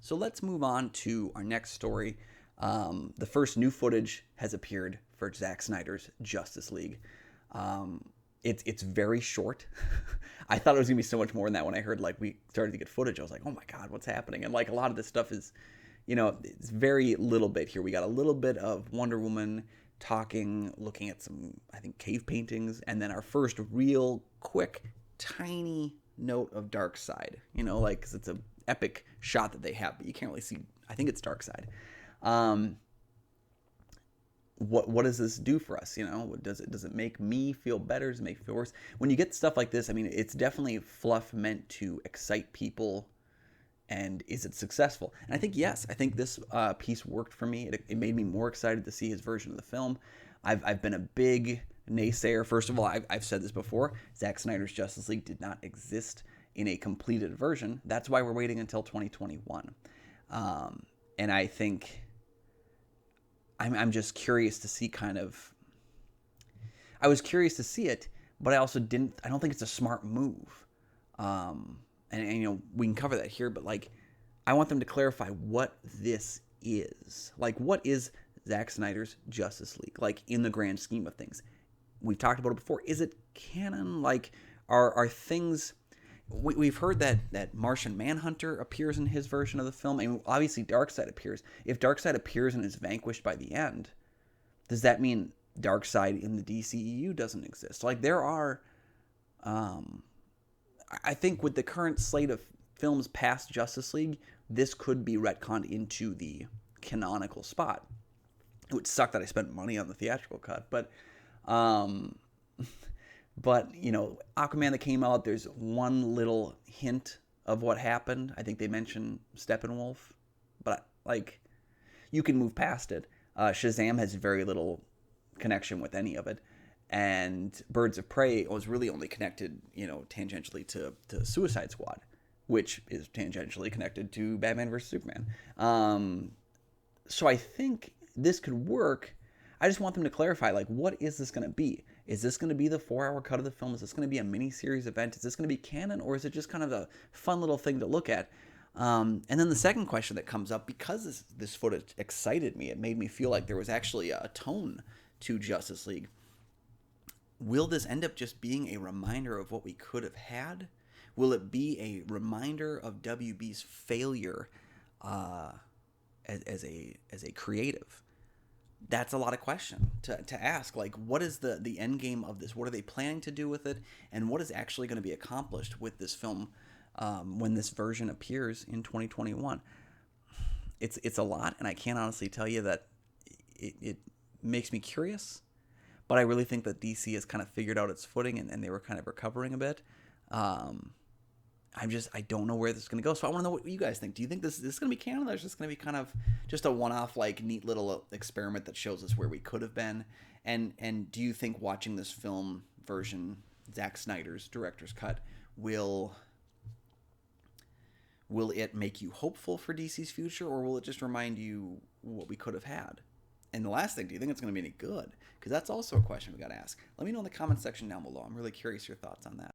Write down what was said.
So let's move on to our next story. The first new footage has appeared for Zack Snyder's Justice League. It's very short. I thought it was gonna be so much more than that when I heard like we started to get footage. I was like, oh my god, what's happening? And like a lot of this stuff is, it's very little bit here. We got a little bit of Wonder Woman talking, looking at some, I think, cave paintings, and then our first real quick, tiny note of Darkseid. Like 'cause it's a epic shot that they have, but you can't really see. I think it's Darkseid. What does this do for us? Does it make me feel better? Does it make me feel worse? When you get stuff like this, I mean, it's definitely fluff meant to excite people. And is it successful? And I think yes. I think this piece worked for me. It made me more excited to see his version of the film. I've been a big naysayer. First of all, I've said this before. Zack Snyder's Justice League did not exist in a completed version. That's why we're waiting until 2021. And I think I'm just curious to see I was curious to see it, but I also didn't. I don't think it's a smart move. And we can cover that here, but like, I want them to clarify what this is. Like, what is Zack Snyder's Justice League? Like, in the grand scheme of things, we've talked about it before. Is it canon? Like, are things? We've heard that Martian Manhunter appears in his version of the film, and obviously Darkseid appears. If Darkseid appears and is vanquished by the end, does that mean Darkseid in the DCEU doesn't exist? Like, there are. I think with the current slate of films past Justice League, this could be retconned into the canonical spot. It would suck that I spent money on the theatrical cut, but Aquaman that came out, there's one little hint of what happened. I think they mentioned Steppenwolf, but like, you can move past it. Shazam has very little connection with any of it. And Birds of Prey was really only connected, tangentially to Suicide Squad, which is tangentially connected to Batman vs. Superman. So I think this could work. I just want them to clarify, like, what is this going to be? Is this going to be the 4-hour cut of the film? Is this going to be a mini-series event? Is this going to be canon? Or is it just kind of a fun little thing to look at? And then the second question that comes up, because this footage excited me, it made me feel like there was actually a tone to Justice League. Will this end up just being a reminder of what we could have had? Will it be a reminder of WB's failure as a creative? That's a lot of question to ask. Like, what is the end game of this? What are they planning to do with it? And what is actually going to be accomplished with this film when this version appears in 2021? It's a lot, and I can't honestly tell you that it makes me curious. But I really think that DC has kind of figured out its footing, and they were kind of recovering a bit. I don't know where this is going to go. So I want to know what you guys think. Do you think this is going to be canon, or is this going to be kind of just a one-off, like, neat little experiment that shows us where we could have been? And do you think watching this film version, Zack Snyder's director's cut, will it make you hopeful for DC's future, or will it just remind you what we could have had? And the last thing, do you think it's going to be any good? Because that's also a question we got to ask. Let me know in the comment section down below. I'm really curious your thoughts on that.